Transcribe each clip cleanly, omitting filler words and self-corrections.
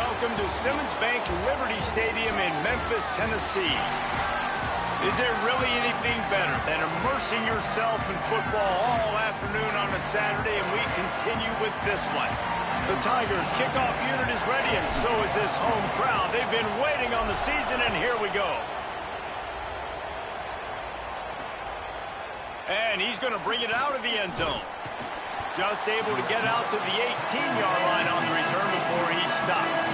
welcome to Simmons Bank Liberty Stadium in Memphis, Tennessee. Is there really anything better than immersing yourself in football all afternoon on a Saturday, and we continue with this one. The Tigers' kickoff unit is ready, and so is this home crowd. They've been waiting on the season, and here we go. And he's going to bring it out of the end zone. Just able to get out to the 18-yard line on the return before he stopped.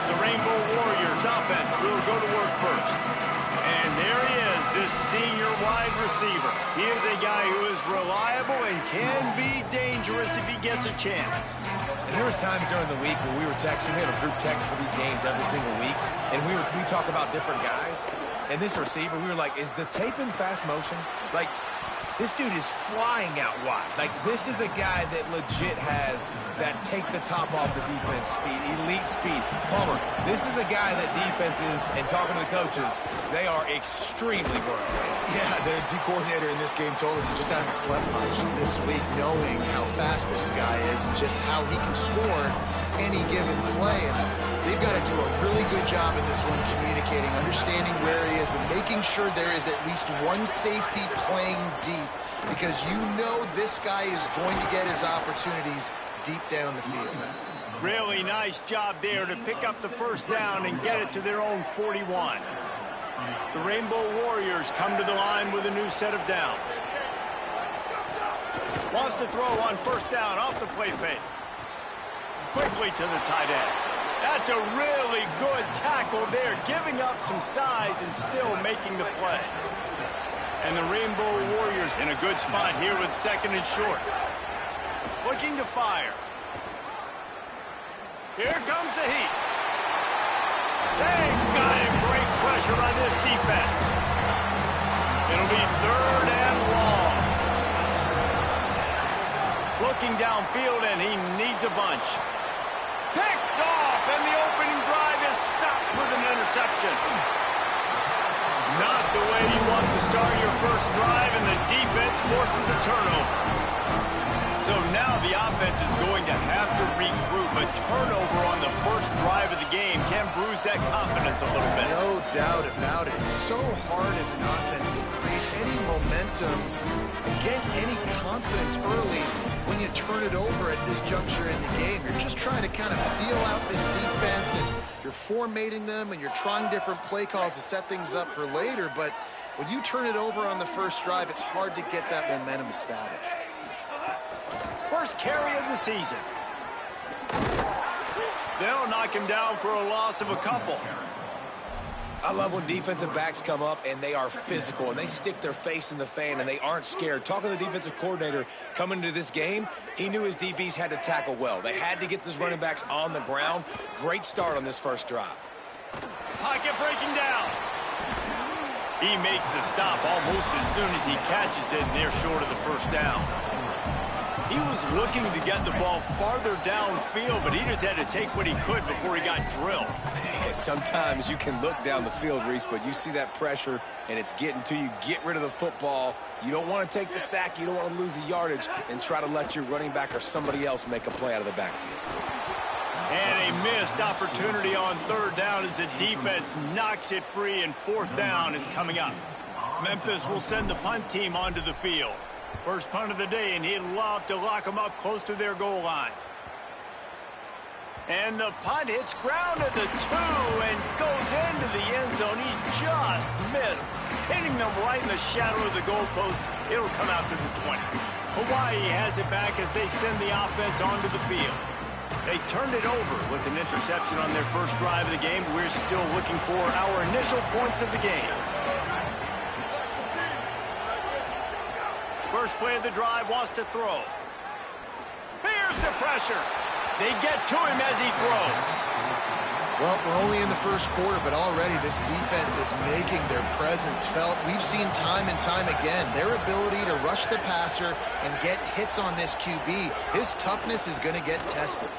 The Rainbow Warriors offense will go to work first. And there he is, this senior wide receiver. He is a guy who is reliable and can be dangerous if he gets a chance. And there was times during the week when we were texting. We have a group text for these games every single week. And we talk about different guys. And this receiver, we were like, is the tape in fast motion? Like, this dude is flying out wide. Like, this is a guy that legit has that take the top off the defense speed, elite speed. Palmer, this is a guy that defenses, and talking to the coaches, they are extremely worried. Yeah, the D coordinator in this game told us he just hasn't slept much this week, knowing how fast this guy is and just how he can score any given play. And they've got to do a really good job in this one communicating, understanding where he is, but making sure there is at least one safety playing deep, because you know this guy is going to get his opportunities deep down the field. Really nice job there to pick up the first down and get it to their own 41. The Rainbow Warriors come to the line with a new set of downs. Wants to throw on first down off the play fake. Quickly to the tight end. That's a really good tackle there, giving up some size and still making the play. And the Rainbow Warriors in a good spot here with second and short. Looking to fire. Here comes the heat. They've got him. Great pressure on this defense. It'll be third and long. Looking downfield, and he needs a bunch. Picked off, and the opening drive is stopped with an interception. Not the way you want to start your first drive, and the defense forces a turnover. So now the offense is going to have to regroup. A turnover on the first drive of the game can bruise that confidence a little bit. No doubt about it. It's so hard as an offense to create any momentum and get any confidence early when you turn it over at this juncture in the game. You're just trying to kind of feel out this defense, and you're formatting them, and you're trying different play calls to set things up for later. But when you turn it over on the first drive, it's hard to get that momentum established. First carry of the season. They'll knock him down for a loss of a couple. I love when defensive backs come up and they are physical and they stick their face in the fan and they aren't scared. Talking to the defensive coordinator coming into this game, he knew his DBs had to tackle well. They had to get these running backs on the ground. Great start on this first drive. Pocket breaking down. He makes the stop almost as soon as he catches it, and they're short of the first down. He was looking to get the ball farther downfield, but he just had to take what he could before he got drilled. Sometimes you can look down the field, Reese, but you see that pressure, and it's getting to you. Get rid of the football. You don't want to take the sack. You don't want to lose the yardage, and try to let your running back or somebody else make a play out of the backfield. And a missed opportunity on third down as the defense knocks it free, and fourth down is coming up. Memphis will send the punt team onto the field. First punt of the day, and he'd love to lock them up close to their goal line. And the punt hits ground at the 2 and goes into the end zone. He just missed, hitting them right in the shadow of the goalpost. It'll come out to the 20. Hawaii has it back as they send the offense onto the field. They turned it over with an interception on their first drive of the game. We're still looking for our initial points of the game. First play of the drive, wants to throw. Here's the pressure. They get to him as he throws. Well, we're only in the first quarter, but already this defense is making their presence felt. We've seen time and time again their ability to rush the passer and get hits on this QB. His toughness is going to get tested.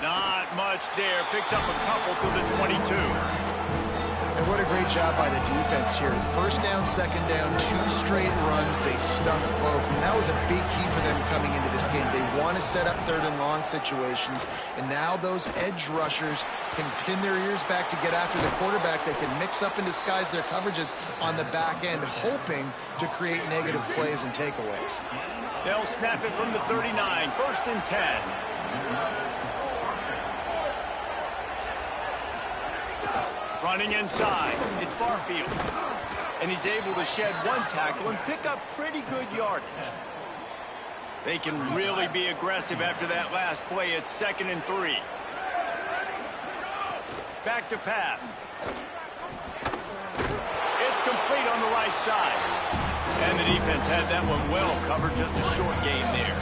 Not much there. Picks up a couple to the 22. And what a great job by the defense here. First down, second down, 2 straight runs. They stuffed both, and that was a big key for them coming into this game. They want to set up third and long situations, and now those edge rushers can pin their ears back to get after the quarterback. They can mix up and disguise their coverages on the back end, hoping to create negative plays and takeaways. They'll snap it from the 39, 1st and 10. Running inside, it's Barfield. And he's able to shed 1 tackle and pick up pretty good yardage. They can really be aggressive after that last play. It's 2nd and 3. Back to pass. It's complete on the right side. And the defense had that one well covered, just a short game there.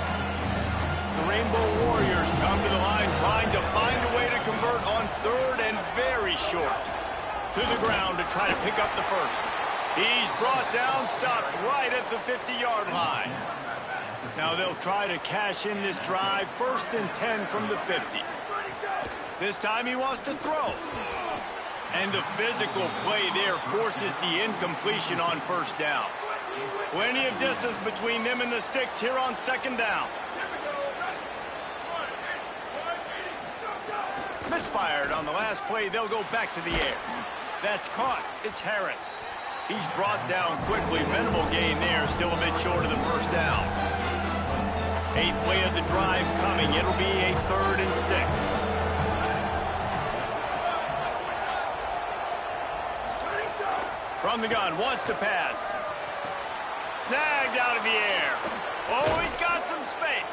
The Rainbow Warriors come to the line trying to find a way to convert on 3rd and very short. To the ground to try to pick up the first. He's brought down, stopped right at the 50-yard line. Now they'll try to cash in this drive, 1st and 10 from the 50. This time he wants to throw. And the physical play there forces the incompletion on 1st down. Plenty of distance between them and the sticks here on 2nd down. Misfired on the last play. They'll go back to the air. That's caught. It's Harris. He's brought down quickly. Minimal gain there. Still a bit short of the 1st down. 8th play of the drive coming. It'll be a 3rd and 6. From the gun. Wants to pass. Snagged out of the air. Oh, he's got some space.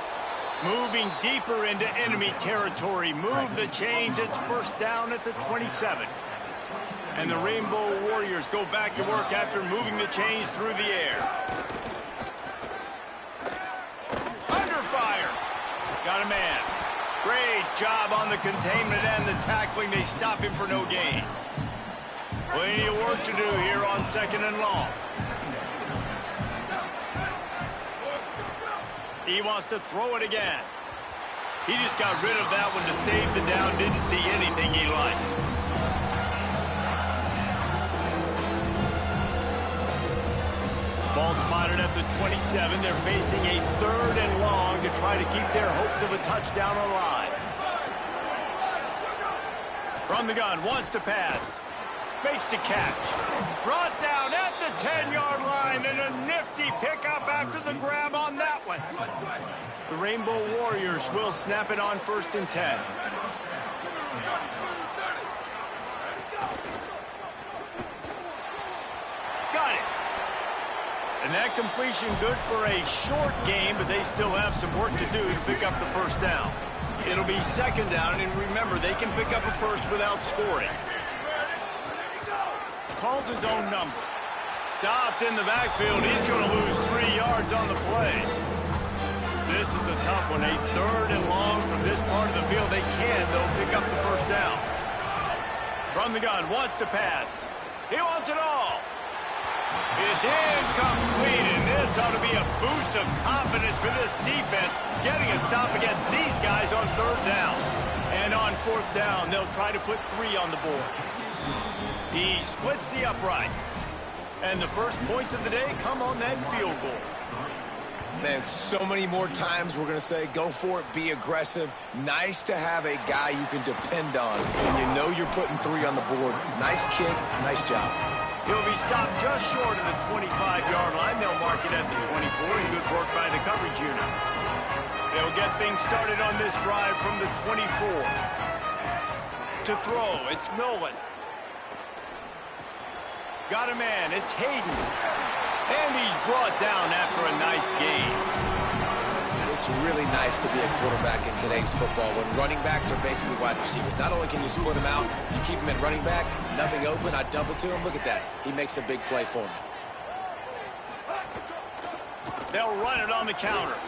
Moving deeper into enemy territory. Move the chains. It's 1st down at the 27. And the Rainbow Warriors go back to work after moving the chains through the air. Under fire. Got a man. Great job on the containment and the tackling. They stop him for no gain. Plenty of work to do here on 2nd and long. He wants to throw it again. He just got rid of that one to save the down. Didn't see anything he liked. Ball spotted at the 27. They're facing a 3rd and long to try to keep their hopes of a touchdown alive. From the gun, wants to pass. Makes the catch. Brought down at the 10-yard line, and a nifty pickup after the grab on that one. The Rainbow Warriors will snap it on 1st and 10. Got it. And that completion good for a short game, but they still have some work to do to pick up the 1st down. It'll be 2nd down, and remember, they can pick up a first without scoring. Calls his own number. Stopped in the backfield. He's going to lose 3 yards on the play. This is a tough one. A 3rd and long from this part of the field. They can, though, pick up the 1st down. From the gun, wants to pass. He wants it all. It's incomplete, and this ought to be a boost of confidence for this defense, getting a stop against these guys on 3rd down. And on 4th down, they'll try to put 3 on the board. He splits the uprights. And the first points of the day come on that field goal. Man, so many more times we're going to say, go for it, be aggressive. Nice to have a guy you can depend on when you know you're putting 3 on the board. Nice kick, nice job. He'll be stopped just short of the 25-yard line. They'll mark it at the 24, and good work by the coverage unit. They'll get things started on this drive from the 24. To throw, it's Nolan. Got a man, it's Hayden. And he's brought down after a nice gain. It's really nice to be a quarterback in today's football when running backs are basically wide receivers. Not only can you split them out, you keep them at running back, nothing open, I double to him. Look at that. He makes a big play for me. They'll run it on the counter.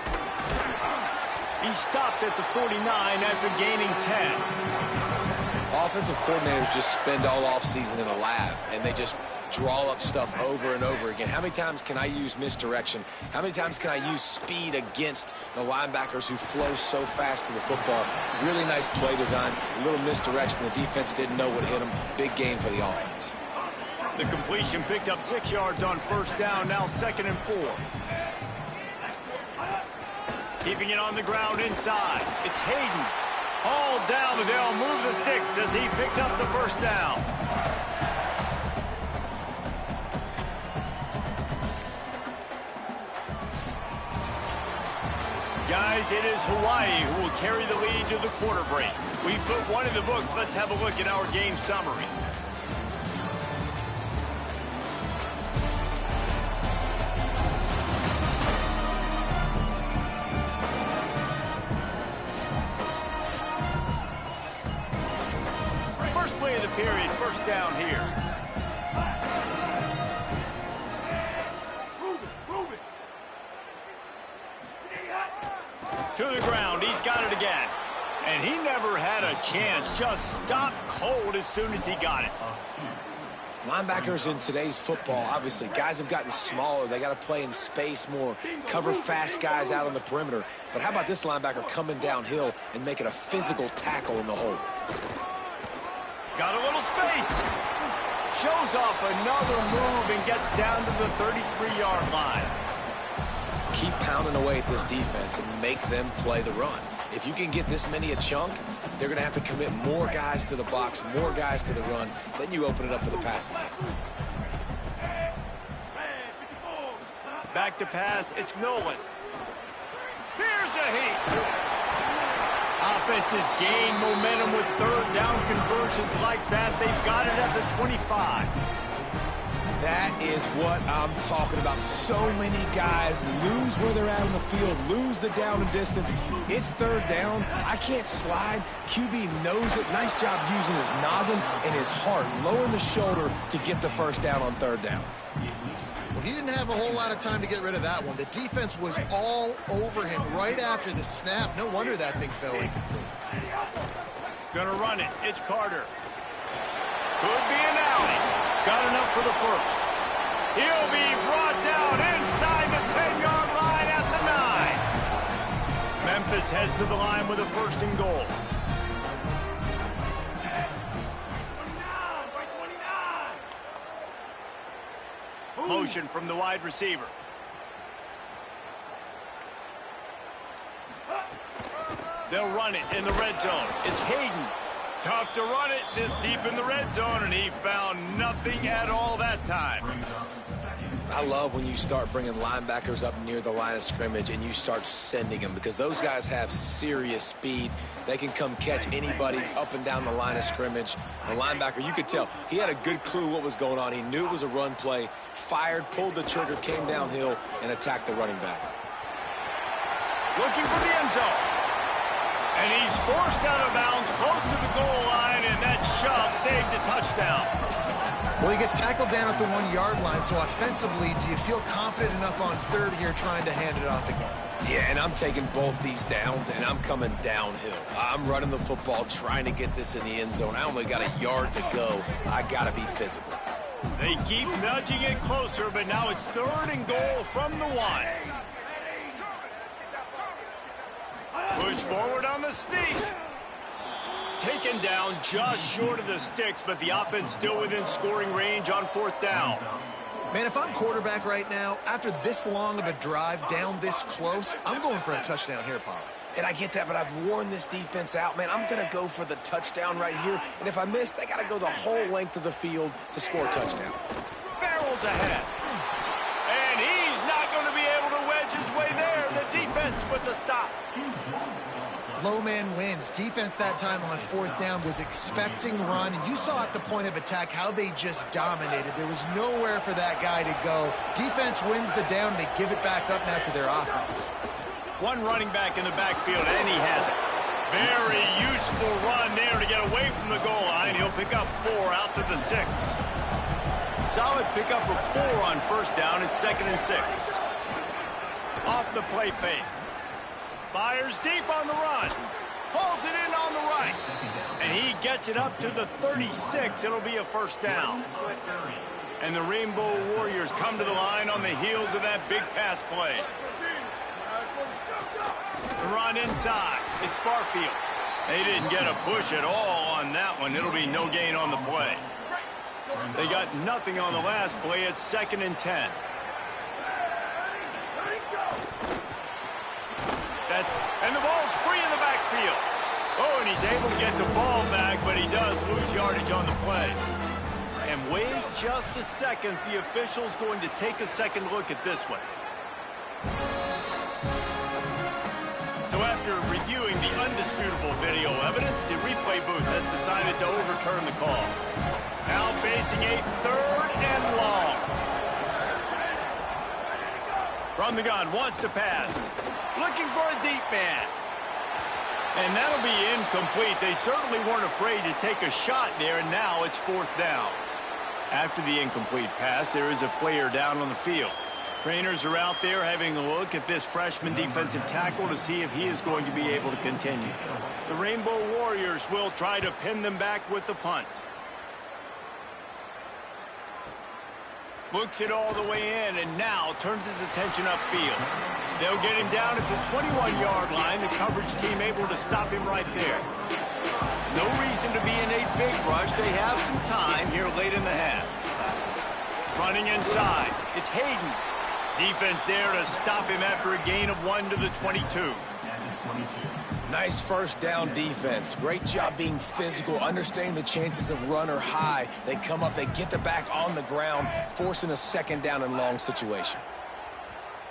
He stopped at the 49 after gaining 10. Offensive coordinators just spend all offseason in a lab, and they just draw up stuff over and over again. How many times can I use misdirection? How many times can I use speed against the linebackers who flow so fast to the football? Really nice play design, a little misdirection. The defense didn't know what hit them. Big gain for the offense. The completion picked up 6 yards on first down, now 2nd and 4. Keeping it on the ground inside. It's Hayden. All down, but they'll move the sticks as he picks up the first down. Guys, it is Hawaii who will carry the lead to the quarter break. We've put one in the books. Let's have a look at our game summary. First play of the period, first down here. To the ground, he's got it again. And he never had a chance, just stopped cold as soon as he got it. Linebackers in today's football, obviously, guys have gotten smaller. They got to play in space more, cover fast guys out on the perimeter. But how about this linebacker coming downhill and making a physical tackle in the hole? Got a little space. Shows off another move and gets down to the 33-yard line. Keep pounding away at this defense and make them play the run. If you can get this many a chunk, they're going to have to commit more guys to the box, more guys to the run. Then you open it up for the passing. Back to pass, it's Nolan. Here's a heat. Offenses gain momentum with third down conversions like that. They've got it at the 25. That is what I'm talking about. So many guys lose where they're at on the field, lose the down and distance. It's third down. I can't slide. QB knows it. Nice job using his noggin and his heart, lowering the shoulder to get the first down on third down. Well, he didn't have a whole lot of time to get rid of that one. The defense was all over him right after the snap. No wonder that thing fell incomplete. Gonna run it. It's Carter. Could be an alley. Got enough for the first. He'll be brought down inside the 10-yard line at the 9. Memphis heads to the line with a first and goal. Motion from the wide receiver. They'll run it in the red zone. It's Hayden. Tough to run it this deep in the red zone, and he found nothing at all that time. I love when you start bringing linebackers up near the line of scrimmage and you start sending them, because those guys have serious speed. They can come catch anybody up and down the line of scrimmage. The linebacker, you could tell, he had a good clue what was going on. He knew it was a run play, fired, pulled the trigger, came downhill, and attacked the running back. Looking for the end zone. And he's forced out of bounds close to the goal line, and that shove saved a touchdown. Well, he gets tackled down at the 1-yard line, so offensively, do you feel confident enough on third here trying to hand it off again? Yeah, and I'm taking both these downs, and I'm coming downhill. I'm running the football, trying to get this in the end zone. I only got a yard to go. I got to be physical. They keep nudging it closer, but now it's third and goal from the 1. Push forward on the sneak. Taken down just short of the sticks, but the offense still within scoring range on fourth down. Man, if I'm quarterback right now, after this long of a drive down this close, I'm going for a touchdown here, Paul. And I get that, but I've worn this defense out, man. I'm going to go for the touchdown right here. And if I miss, they got to go the whole length of the field to score a touchdown. Barrels ahead. And he's not going to be able to wedge his way there. The defense with the stop. Low man wins. Defense that time on fourth down was expecting run. And you saw at the point of attack how they just dominated. There was nowhere for that guy to go. Defense wins the down. They give it back up now to their offense. One running back in the backfield, and he has it. Very useful run there to get away from the goal line. He'll pick up 4 out to the 6. Solid pickup of 4 on first down. It's 2nd and 6. Off the play fake. Fires deep on the run. Pulls it in on the right. And he gets it up to the 36. It'll be a first down. And the Rainbow Warriors come to the line on the heels of that big pass play. To run inside. It's Barfield. They didn't get a push at all on that one. It'll be no gain on the play. They got nothing on the last play. It's 2nd and 10. And the ball's free in the backfield. Oh, and he's able to get the ball back, but he does lose yardage on the play. And wait just a second. The official's going to take a second look at this one. So after reviewing the undisputable video evidence, the replay booth has decided to overturn the call. Now facing a 3rd and long. From the gun, wants to pass. Looking for a deep man. And that'll be incomplete. They certainly weren't afraid to take a shot there, and now it's 4th down. After the incomplete pass, there is a player down on the field. Trainers are out there having a look at this freshman defensive tackle to see if he is going to be able to continue. The Rainbow Warriors will try to pin them back with the punt. Looks it all the way in, and now turns his attention upfield. They'll get him down at the 21-yard line. The coverage team able to stop him right there. No reason to be in a big rush. They have some time here late in the half. Running inside. It's Hayden. Defense there to stop him after a gain of 1 to the 22. Nice first down defense. Great job being physical, understanding the chances of run or high. They come up, they get the back on the ground, forcing a 2nd down and long situation.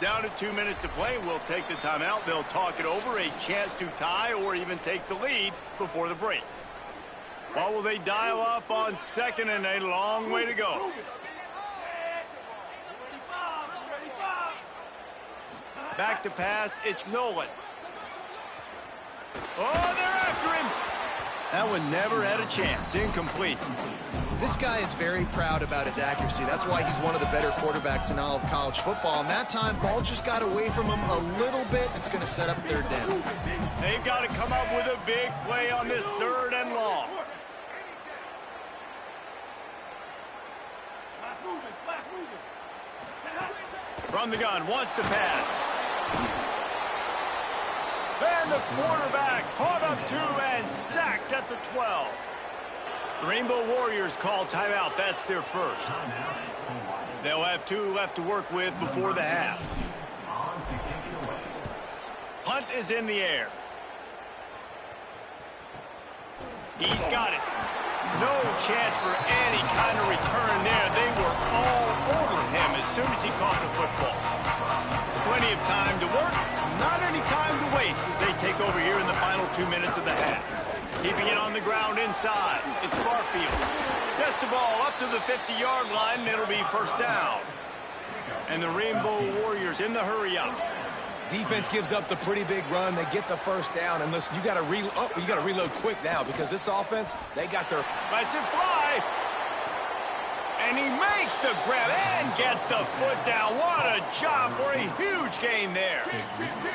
Down to 2 minutes to play. We'll take the timeout. They'll talk it over. A chance to tie or even take the lead before the break. What will they dial up on 2nd and a long way to go? Back to pass. It's Nolan. Oh, they're after him. That one never had a chance. Incomplete. This guy is very proud about his accuracy. That's why he's one of the better quarterbacks in all of college football. And that time, ball just got away from him a little bit. It's going to set up 3rd down. They've got to come up with a big play on this 3rd and long. From the gun, wants to pass. And the quarterback caught up to and sacked at the 12. The Rainbow Warriors call timeout. That's their first. They'll have 2 left to work with before the half. Punt is in the air. He's got it. No chance for any kind of return there. They were all over him as soon as he caught the football. Plenty of time to work, not any time to waste as they take over here in the final 2 minutes of the half. Keeping it on the ground inside. It's Barfield. Gets the ball up to the 50-yard line, and it'll be 1st down. And the Rainbow Warriors in the hurry-up. Defense gives up the pretty big run. They get the 1st down, and listen, you got to reload quick now because this offense, they got their Lets it fly. And he makes the grab and gets the foot down. What a job for a huge gain there.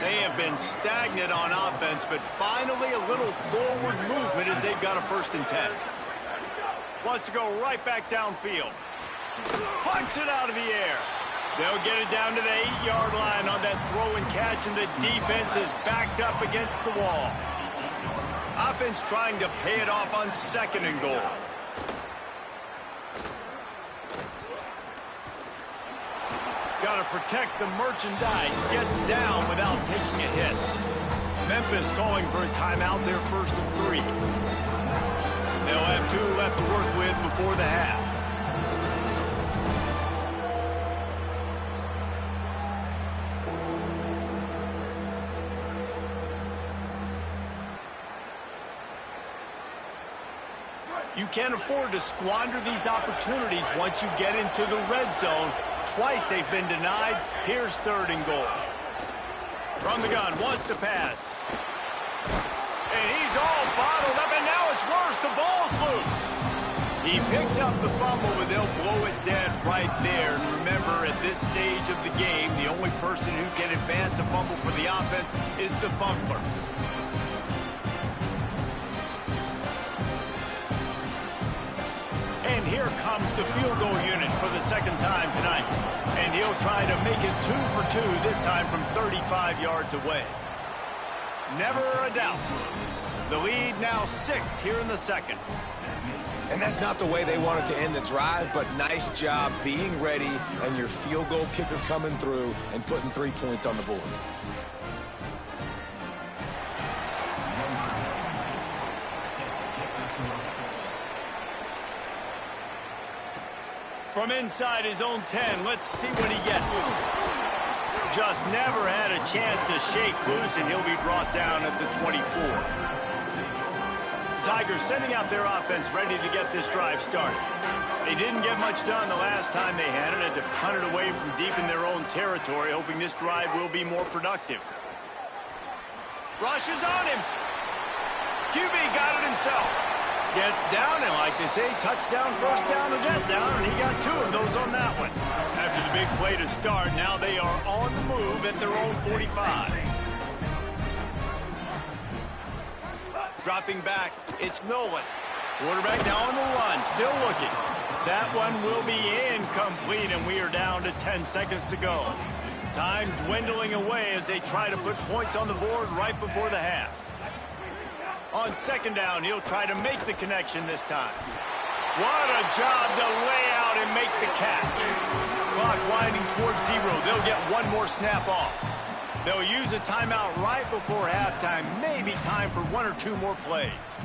They have been stagnant on offense, but finally a little forward movement as they've got a 1st and 10. Wants to go right back downfield. Punts it out of the air. They'll get it down to the 8-yard line on that throw and catch, and the defense is backed up against the wall. Offense trying to pay it off on 2nd and goal. Got to protect the merchandise. Gets down without taking a hit. Memphis calling for a timeout, their 1st and 3. They'll have 2 left to work with before the half. You can't afford to squander these opportunities once you get into the red zone. Twice they've been denied. Here's 3rd and goal. From the gun, wants to pass. And he's all bottled up, and now it's worse. The ball's loose. He picks up the fumble, but they'll blow it dead right there. And remember, at this stage of the game, the only person who can advance a fumble for the offense is the fumbler. And here comes the field goal unit for the 2nd time tonight. And he'll try to make it 2 for 2, this time from 35 yards away. Never a doubt. The lead now 6 here in the 2nd. And that's not the way they wanted to end the drive, but nice job being ready and your field goal kicker coming through and putting 3 points on the board. From inside his own 10, let's see what he gets. Just never had a chance to shake loose, and he'll be brought down at the 24. Tigers sending out their offense ready to get this drive started. They didn't get much done the last time they had it. Had to punt it away from deep in their own territory, hoping this drive will be more productive. Rushes on him. QB got it himself. Gets down, and like they say, touchdown, first down, or get down, and he got 2 of those on that one. After the big play to start, now they are on the move at their own 45. Dropping back, it's Nolan. Quarterback now on the run, still looking. That one will be incomplete, and we are down to 10 seconds to go. Time dwindling away as they try to put points on the board right before the half. On second down, he'll try to make the connection this time. What a job to lay out and make the catch. Clock winding towards 0. They'll get one more snap off. They'll use a timeout right before halftime. Maybe time for 1 or 2 more plays.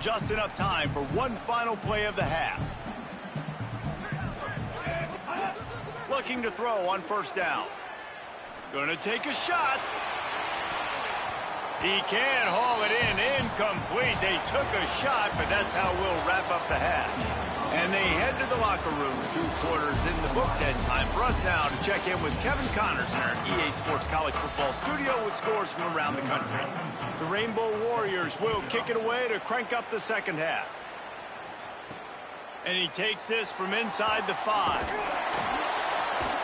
Just enough time for one final play of the half. Looking to throw on first down. Gonna take a shot. He can't haul it in. Incomplete. They took a shot, but that's how we'll wrap up the half. And they head to the locker room. 2 quarters in the books, and time for us now to check in with Kevin Connors in our EA Sports College Football studio with scores from around the country. The Rainbow Warriors will kick it away to crank up the second half. And he takes this from inside the 5.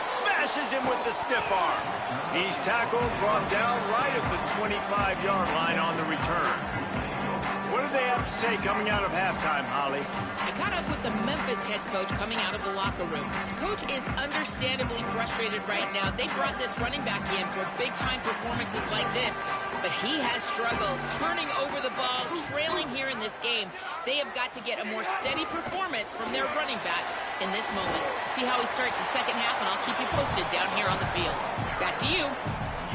Smashes him with the stiff arm. He's tackled, brought down right at the 25-yard line on the return. What did they have to say coming out of halftime, Holly? I caught up with the Memphis head coach coming out of the locker room. Coach is understandably frustrated right now. They brought this running back in for big-time performances like this, but he has struggled turning over the ball, trailing here in this game. They have got to get a more steady performance from their running back in this moment. See how he starts the second half, and I'll keep you posted down here on the field. Back to you.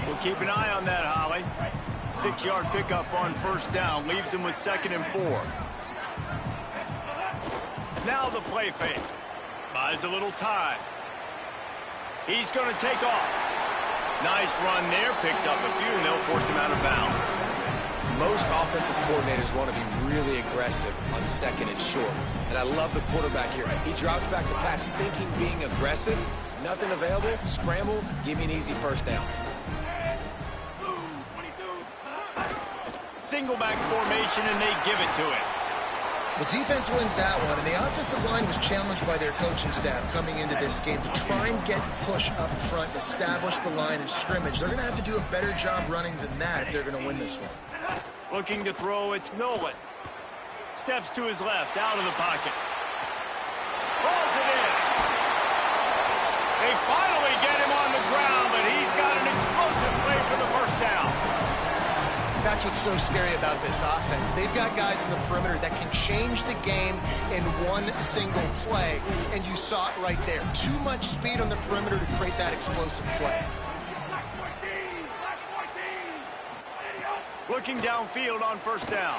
We'll keep an eye on that, Holly. 6-yard pickup on first down leaves him with 2nd and 4. Now the play fake. Buys a little time. He's going to take off. Nice run there. Picks up a few, and they'll force him out of bounds. Most offensive coordinators want to be really aggressive on 2nd and short. And I love the quarterback here. He drops back the pass thinking being aggressive. Nothing available. Scramble. Give me an easy first down. Single back formation, and they give it to him. The defense wins that one, and the offensive line was challenged by their coaching staff coming into this game to try and get push up front, establish the line of scrimmage. They're going to have to do a better job running than that if they're going to win this one. Looking to throw, it's Nolan. Steps to his left, out of the pocket. Balls it in. They finally get him on the ground, but he's got an explosive play for the first down. That's what's so scary about this offense. They've got guys in the perimeter that can change the game in one single play, and you saw it right there. Too much speed on the perimeter to create that explosive play. Looking downfield on first down.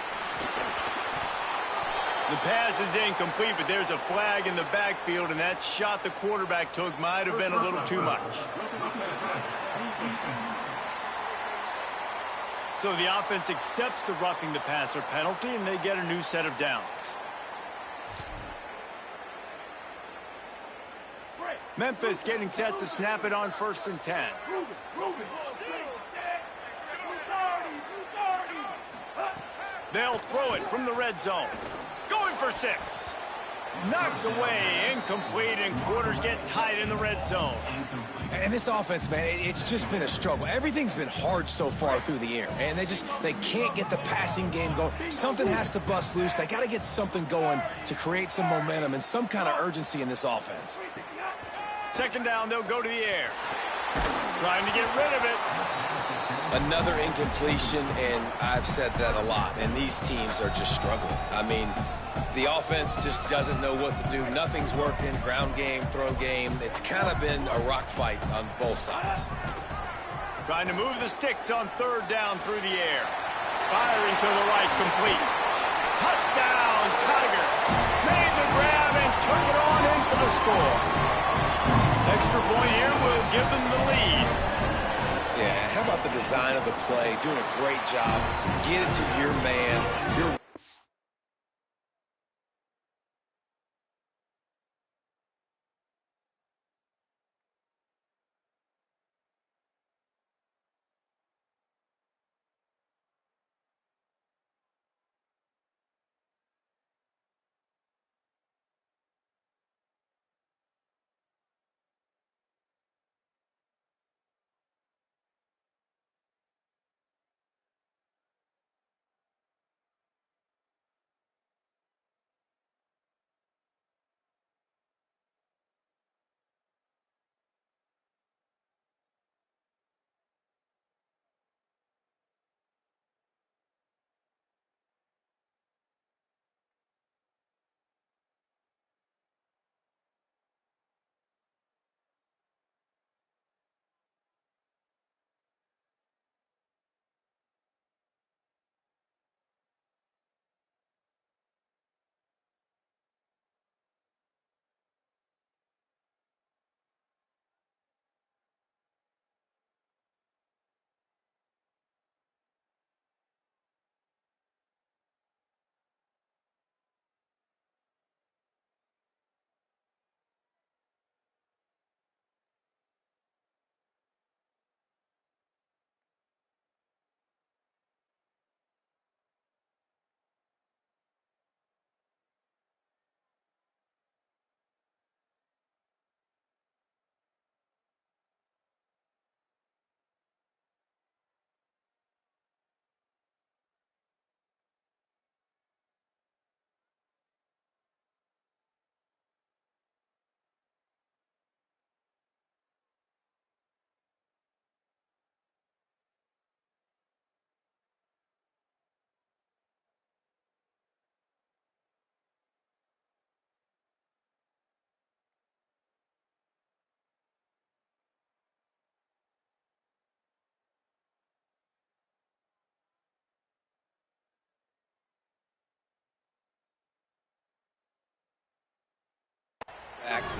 The pass is incomplete, but there's a flag in the backfield, and that shot the quarterback took might have been a little too much. So the offense accepts the roughing the passer penalty, and they get a new set of downs. Memphis getting set to snap it on 1st and 10. They'll throw it from the red zone. Going for 6. Knocked away, incomplete, and quarters get tied in the red zone. And this offense, man, it's just been a struggle. Everything's been hard so far through the air. And they can't get the passing game going. Something has to bust loose. They got to get something going to create some momentum and some kind of urgency in this offense. Second down, they'll go to the air. Trying to get rid of it. Another incompletion, and I've said that a lot. And these teams are just struggling. I mean, the offense just doesn't know what to do. Nothing's working. Ground game, throw game. It's kind of been a rock fight on both sides. Trying to move the sticks on third down through the air. Firing to the right, complete. Touchdown, Tigers. Made the grab and took it on in for the score. Extra point here will give them the lead. Yeah, how about the design of the play? Doing a great job. Get it to your man. Your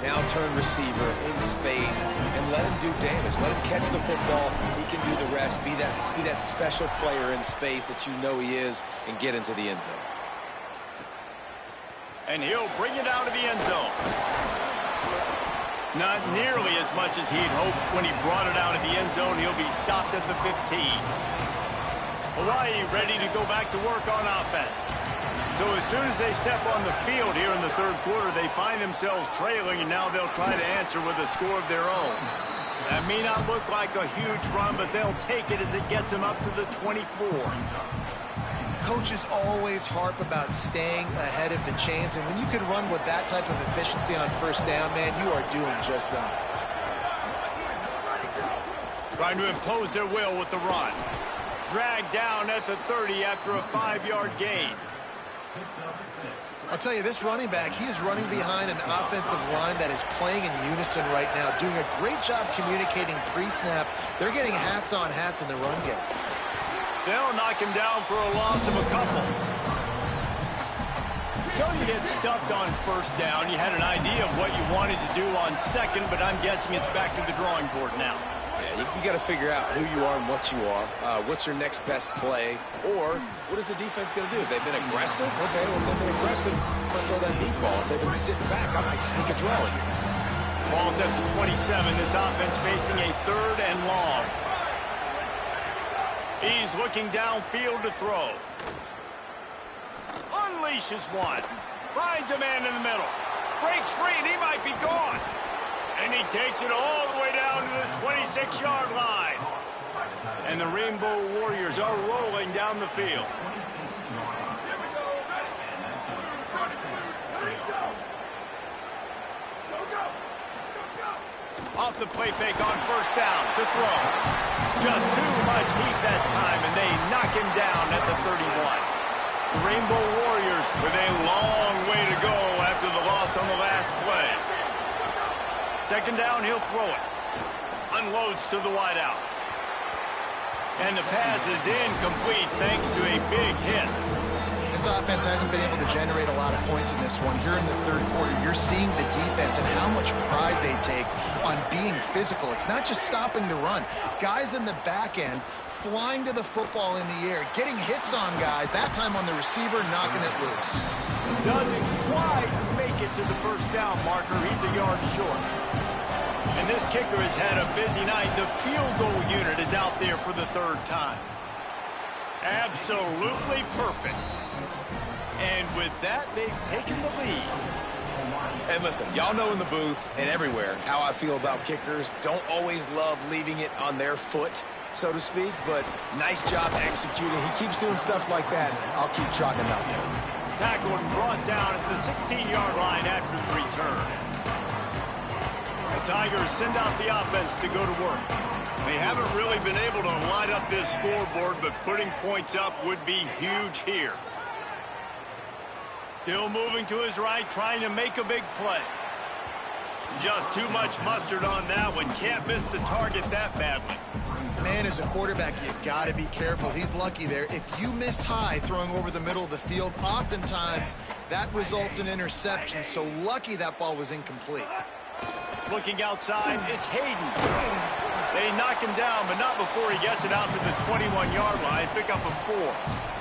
now turn receiver in space and let him do damage. Let him catch the football. He can do the rest. Be that special player in space that you know he is and get into the end zone. And he'll bring it out of the end zone. Not nearly as much as he'd hoped when he brought it out of the end zone. He'll be stopped at the 15. Hawaii ready to go back to work on offense. So as soon as they step on the field here in the third quarter, they find themselves trailing, and now they'll try to answer with a score of their own. That may not look like a huge run, but they'll take it as it gets them up to the 24. Coaches always harp about staying ahead of the chains, and when you can run with that type of efficiency on first down, man, you are doing just that. Trying to impose their will with the run. Dragged down at the 30 after a 5-yard gain. I'll tell you, this running back, he is running behind an offensive line that is playing in unison right now, doing a great job communicating pre-snap. They're getting hats on hats in the run game. They'll knock him down for a loss of a couple. So you get stuffed on first down. You had an idea of what you wanted to do on second, but I'm guessing it's back to the drawing board now. Yeah, you got to figure out who you are and what you are. What's your next best play? Or what is the defense going to do? If they've been aggressive, okay, well, if they've been aggressive, I'm going to throw that deep ball. If they've been sitting back, I might sneak a draw in here. Ball's at the 27. This offense facing a third and long. He's looking downfield to throw. Unleashes one. Finds a man in the middle. Breaks free, and he might be gone. And he takes it all the way down to the 26-yard line. And the Rainbow Warriors are rolling down the field. Off the play fake on first down to throw. Just too much heat that time, and they knock him down at the 31. The Rainbow Warriors with a long way to go after the loss on the last play. Second down, he'll throw it. Unloads to the wideout. And the pass is incomplete thanks to a big hit. This offense hasn't been able to generate a lot of points in this one. Here in the third quarter, you're seeing the defense and how much pride they take on being physical. It's not just stopping the run. Guys in the back end flying to the football in the air, getting hits on guys, that time on the receiver, knocking it loose. Doesn't quite make it to the first down marker. He's a yard short. And this kicker has had a busy night. The field goal unit is out there for the third time. Absolutely perfect. And with that, they've taken the lead. And listen, y'all know in the booth and everywhere how I feel about kickers. Don't always love leaving it on their foot, so to speak, but nice job executing. He keeps doing stuff like that. I'll keep trotting him out there. Tackled and brought down at the 16-yard line after the return. The Tigers send out the offense to go to work. They haven't really been able to light up this scoreboard, but putting points up would be huge here. Still moving to his right, trying to make a big play. Just too much mustard on that one. Can't miss the target that badly. Man, as a quarterback, you got to be careful. He's lucky there. If you miss high throwing over the middle of the field, oftentimes that results in interception. So lucky that ball was incomplete. Looking outside, it's Hayden. They knock him down, but not before he gets it out to the 21-yard line. Pick up a 4.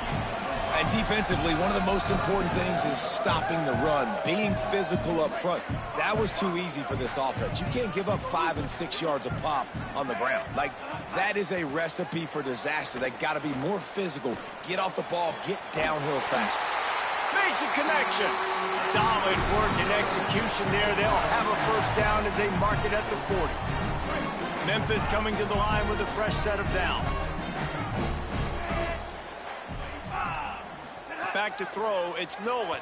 And defensively, one of the most important things is stopping the run, being physical up front. That was too easy for this offense. You can't give up 5 and 6 yards a pop on the ground. Like, that is a recipe for disaster. They got to be more physical, get off the ball, get downhill faster. Makes a connection. Solid work and execution there. They'll have a first down as they mark it at the 40. Memphis coming to the line with a fresh set of downs. Back to throw, it's Nolan.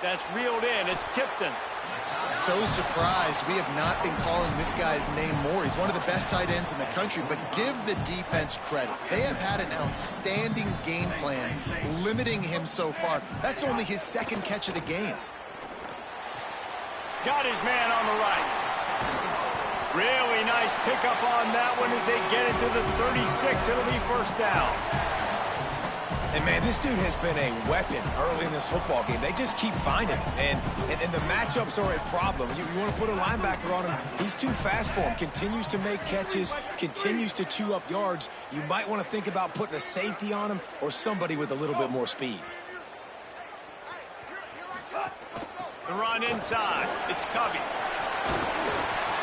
That's reeled in, it's Tipton. So surprised we have not been calling this guy's name more. He's one of the best tight ends in the country, but give the defense credit. They have had an outstanding game plan, limiting him so far. That's only his second catch of the game. Got his man on the right. Really nice pickup on that one as they get it to the 36. It'll be first down. And, man, this dude has been a weapon early in this football game. They just keep finding it. And the matchups are a problem. You want to put a linebacker on him, he's too fast for him. Continues to make catches, continues to chew up yards. You might want to think about putting a safety on him or somebody with a little bit more speed. The run inside. It's Covey.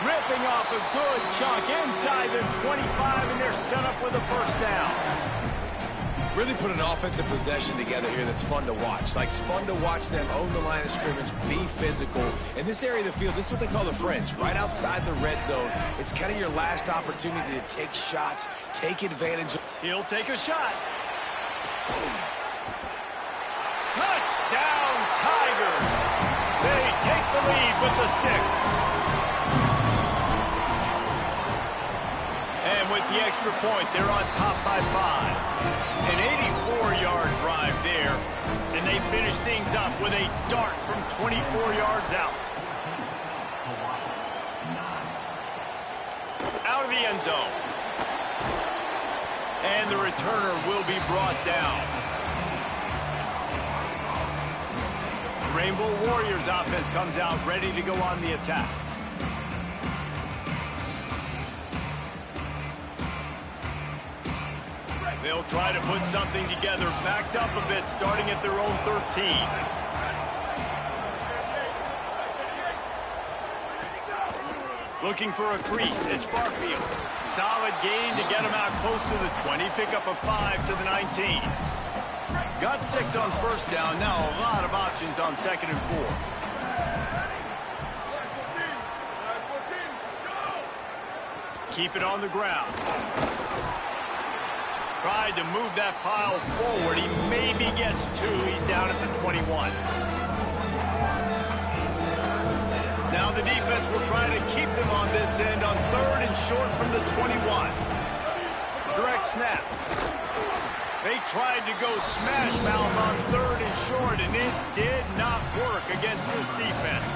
Ripping off a good chunk inside the 25, and they're set up with a first down. Really put an offensive possession together here that's fun to watch. Like, it's fun to watch them own the line of scrimmage, be physical. In this area of the field, this is what they call the fringe, right outside the red zone. It's kind of your last opportunity to take shots, take advantage of. He'll take a shot. Touchdown, Tigers. They take the lead with the 6. And with the extra point, they're on top by 5. An 84-yard drive there, and they finish things up with a dart from 24 yards out. Out of the end zone. And the returner will be brought down. The Rainbow Warriors offense comes out ready to go on the attack. They'll try to put something together, backed up a bit, starting at their own 13. Looking for a crease, it's Barfield. Solid gain to get him out close to the 20, pick up a 5 to the 19. Got 6 on first down, now a lot of options on second and 4. keep it on the ground. Tried to move that pile forward. He maybe gets 2. He's down at the 21. Now the defense will try to keep them on this end on 3rd and short from the 21. Direct snap. They tried to go smash mouth on 3rd and short, and it did not work against this defense.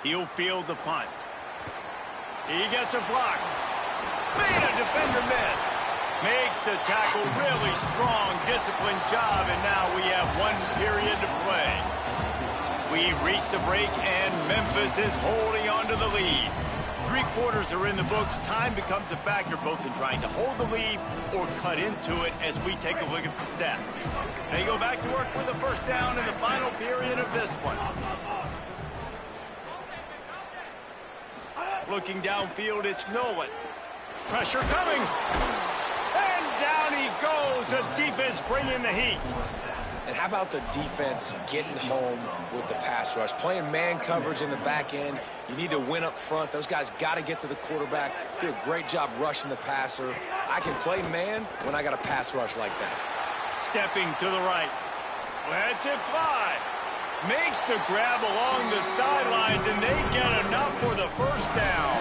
He'll field the punt. He gets a block. Made a defender miss. Makes the tackle really strong, disciplined job, and now we have 1 period to play. We've reached the break, and Memphis is holding on to the lead. 3 quarters are in the books. Time becomes a factor both in trying to hold the lead or cut into it as we take a look at the stats. They go back to work with a first down in the final period of this one. Looking downfield, it's Nolan. Pressure coming. And down he goes. The defense bringing the heat. And how about the defense getting home with the pass rush? Playing man coverage in the back end. You need to win up front. Those guys got to get to the quarterback. Do a great job rushing the passer. I can play man when I got a pass rush like that. Stepping to the right. Lets it fly. Makes the grab along the sidelines, and they get enough for the first down.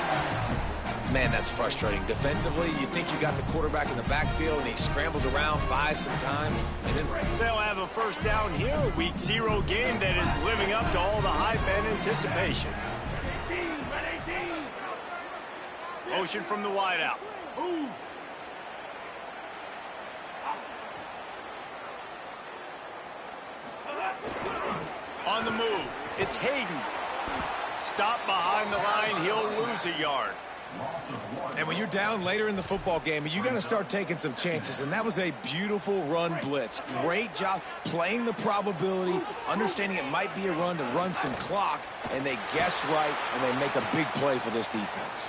Man, that's frustrating. Defensively, you think you got the quarterback in the backfield, and he scrambles around, buys some time, and then they'll have a first down here. A week 0 game that is living up to all the hype and anticipation. Motion from the wideout. On the move, it's Hayden. Stop behind the line, he'll lose a yard. And when you're down later in the football game, you got to start taking some chances, and that was a beautiful run blitz. Great job playing the probability, understanding it might be a run to run some clock, and they guess right, and they make a big play for this defense.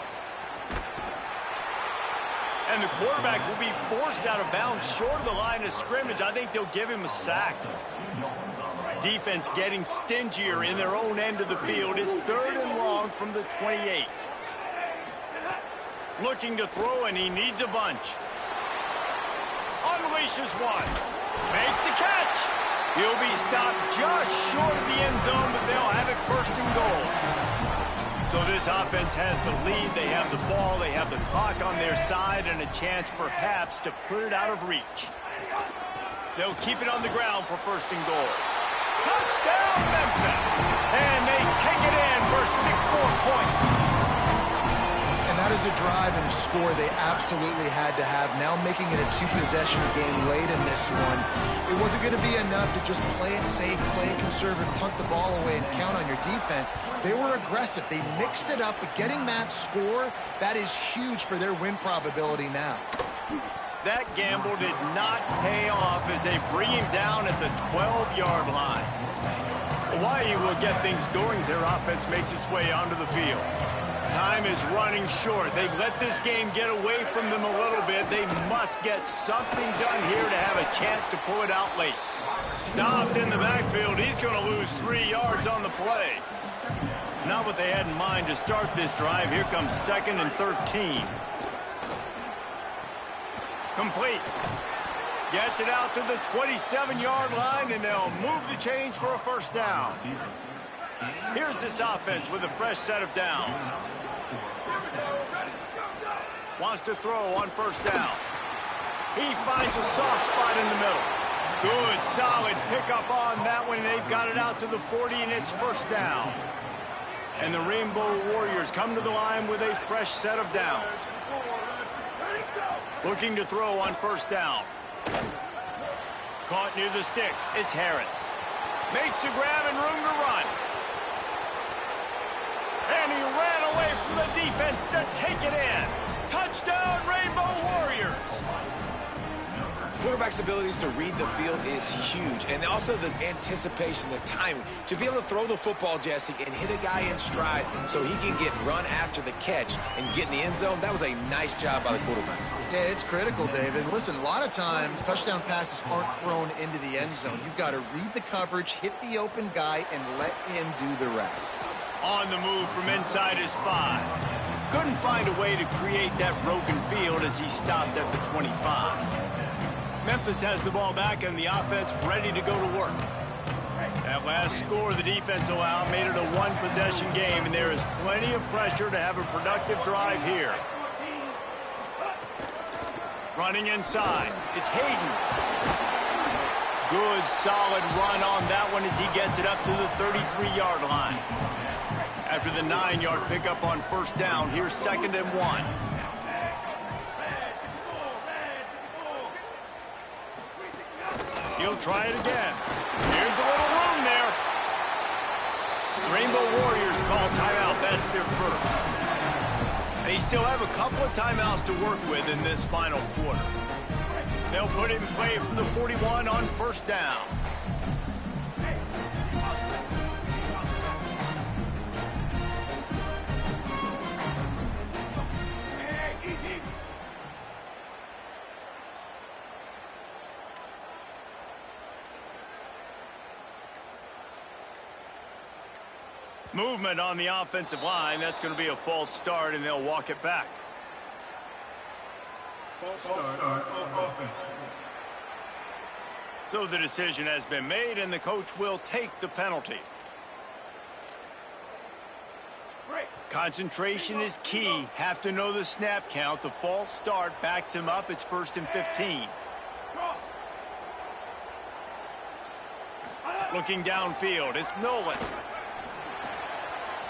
And the quarterback will be forced out of bounds short of the line of scrimmage. I think they'll give him a sack. Defense getting stingier in their own end of the field. It's 3rd and long from the 28. Looking to throw, and he needs a bunch. Unleashes one. Makes the catch. He'll be stopped just short of the end zone, but they'll have it 1st and goal. So this offense has the lead. They have the ball. They have the clock on their side and a chance perhaps to put it out of reach. They'll keep it on the ground for 1st and goal. Touchdown, Memphis. And they take it in for 6 more points. And that is a drive and a score they absolutely had to have. Now making it a 2-possession game late in this one. It wasn't going to be enough to just play it safe, play it conservative, punt the ball away, and count on your defense. They were aggressive. They mixed it up, but getting that score, that is huge for their win probability now. That gamble did not pay off as they bring him down at the 12-yard line. Hawaii will get things going as their offense makes its way onto the field. Time is running short. They've let this game get away from them a little bit. They must get something done here to have a chance to pull it out late. Stopped in the backfield. He's going to lose 3 yards on the play. Not what they had in mind to start this drive. Here comes 2nd and 13. Complete. Gets it out to the 27-yard line, and they'll move the change for a first down. Here's this offense with a fresh set of downs. Wants to throw on 1st down. He finds a soft spot in the middle. Good, solid pickup on that one. They've got it out to the 40, and it's 1st down. And the Rainbow Warriors come to the line with a fresh set of downs. Looking to throw on 1st down. Caught near the sticks. It's Harris. Makes a grab and room to run. And he ran away from the defense to take it in. Touchdown, Rainbow Warriors. quarterback's abilities to read the field is huge. And also the anticipation, the timing. To be able to throw the football, Jesse, and hit a guy in stride so he can get run after the catch and get in the end zone, that was a nice job by the quarterback. Yeah, it's critical, David. Listen, a lot of times touchdown passes aren't thrown into the end zone. You've got to read the coverage, hit the open guy, and let him do the rest. On the move from inside his 5. Couldn't find a way to create that broken field as he stopped at the 25. Memphis has the ball back and the offense ready to go to work. That last score the defense allowed made it a one-possession game, and there is plenty of pressure to have a productive drive here. Running inside, it's Hayden. Good, solid run on that one as he gets it up to the 33-yard line. After the 9-yard pickup on first down, here's 2nd and 1. He'll try it again. Here's a little room there. The Rainbow Warriors call timeout. That's their first. They still have a couple of timeouts to work with in this final quarter. They'll put it in play from the 41 on first down. Movement on the offensive line. That's going to be a false start, and they'll walk it back. False start on offense. So the decision has been made, and the coach will take the penalty. Concentration is key. Have to know the snap count. The false start backs him up. It's 1st and 15. Looking downfield, it's Nolan.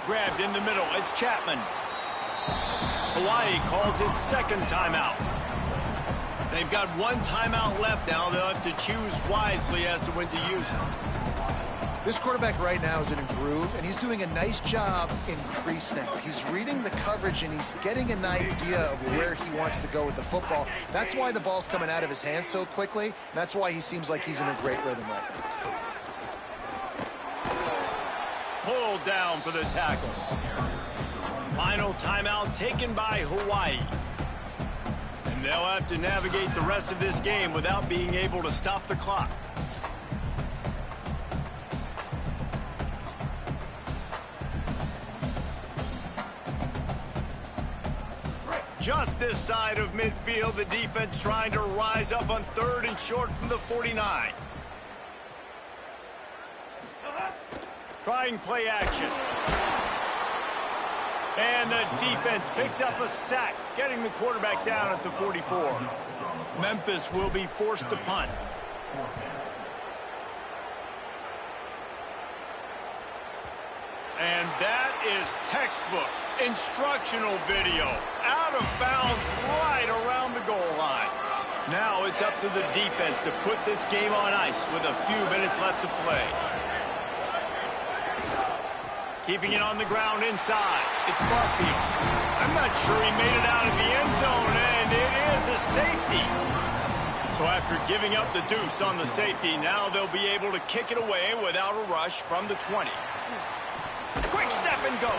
Grabbed in the middle, it's Chapman. Hawaii calls it 2nd timeout. They've got 1 timeout left now. They'll have to choose wisely as to when to use it. This quarterback right now is in a groove, and he's doing a nice job in pre-snap. He's reading the coverage, and he's getting an idea of where he wants to go with the football. That's why the ball's coming out of his hands so quickly. That's why he seems like he's in a great rhythm right now. Pulled down for the tackle. Final timeout taken by Hawaii. And they'll have to navigate the rest of this game without being able to stop the clock. Just this side of midfield, the defense trying to rise up on 3rd and short from the 49. Trying play action. And the defense picks up a sack, getting the quarterback down at the 44. Memphis will be forced to punt. And that is textbook instructional video. Out of bounds right around the goal line. Now it's up to the defense to put this game on ice with a few minutes left to play. Keeping it on the ground inside. It's Barfield. I'm not sure he made it out of the end zone, and it is a safety. So after giving up the deuce on the safety, now they'll be able to kick it away without a rush from the 20. Quick step and go.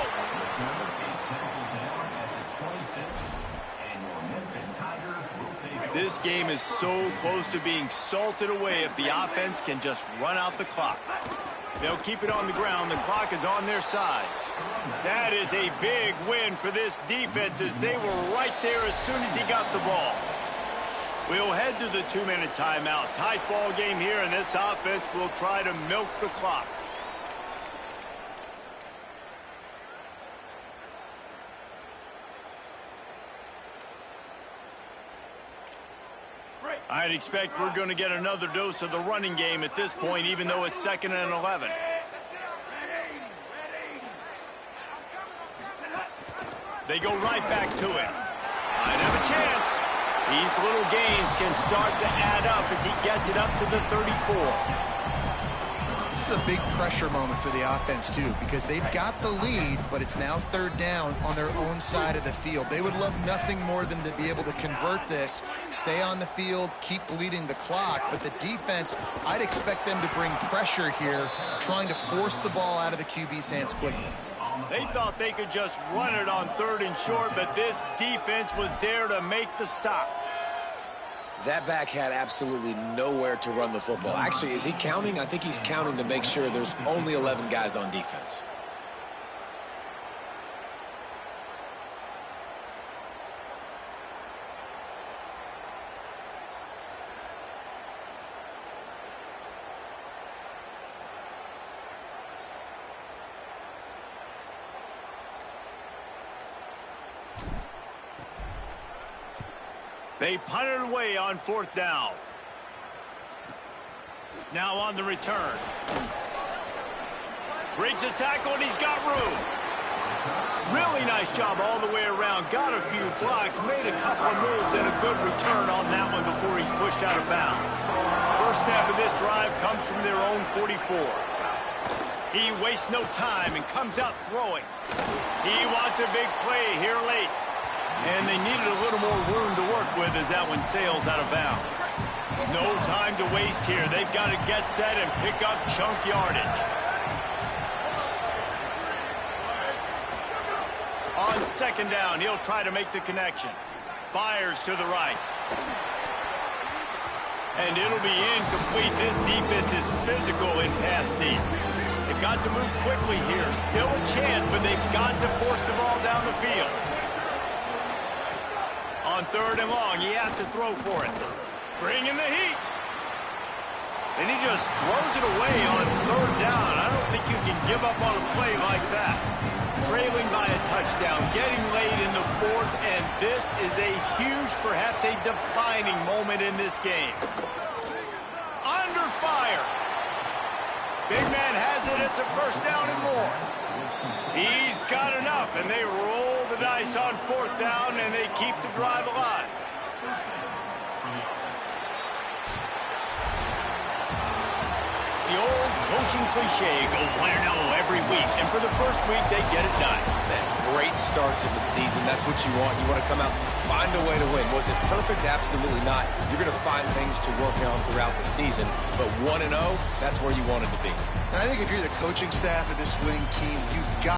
This game is so close to being salted away if the offense can just run out the clock. They'll keep it on the ground. The clock is on their side. That is a big win for this defense as they were right there as soon as he got the ball. We'll head to the 2-minute timeout. Tight ball game here, and this offense will try to milk the clock. I'd expect we're going to get another dose of the running game at this point, even though it's 2nd and 11. They go right back to it. Might have a chance. These little gains can start to add up as he gets it up to the 34. is a big pressure moment for the offense, too, because they've got the lead, but it's now third down on their own side of the field. They would love nothing more than to be able to convert this, stay on the field, keep bleeding the clock. But the defense, I'd expect them to bring pressure here, trying to force the ball out of the QB's hands quickly. They thought they could just run it on 3rd and short, but this defense was there to make the stop. That back had absolutely nowhere to run the football. Actually, is he counting? I think he's counting to make sure there's only 11 guys on defense. They punted away on 4th down. Now on the return. Breaks the tackle, and he's got room. Really nice job all the way around. Got a few blocks, made a couple of moves, and a good return on that one before he's pushed out of bounds. First snap of this drive comes from their own 44. He wastes no time and comes out throwing. He wants a big play here late. And they needed a little more room to work with as that one sails out of bounds. No time to waste here. They've got to get set and pick up chunk yardage. On 2nd down, he'll try to make the connection. Fires to the right. And it'll be incomplete. This defense is physical in pass deep. They've got to move quickly here. Still a chance, but they've got to force the ball down the field. On 3rd and long, he has to throw for it. Bring in the heat. And he just throws it away on 3rd down. I don't think you can give up on a play like that. Trailing by a touchdown, getting late in the 4th, and this is a huge, perhaps a defining moment in this game. Under fire. Big man has it. It's a 1st down and more. He's got enough, and they roll the dice on 4th down, and they keep the drive alive. The old coaching cliche, go 1-0 every week, and for the first week, they get it done. Man, great start to the season. That's what you want. You want to come out, find a way to win. Was it perfect? Absolutely not. You're going to find things to work on throughout the season, but 1-0, that's where you wanted to be. And I think if you're the coaching staff of this winning team, you've got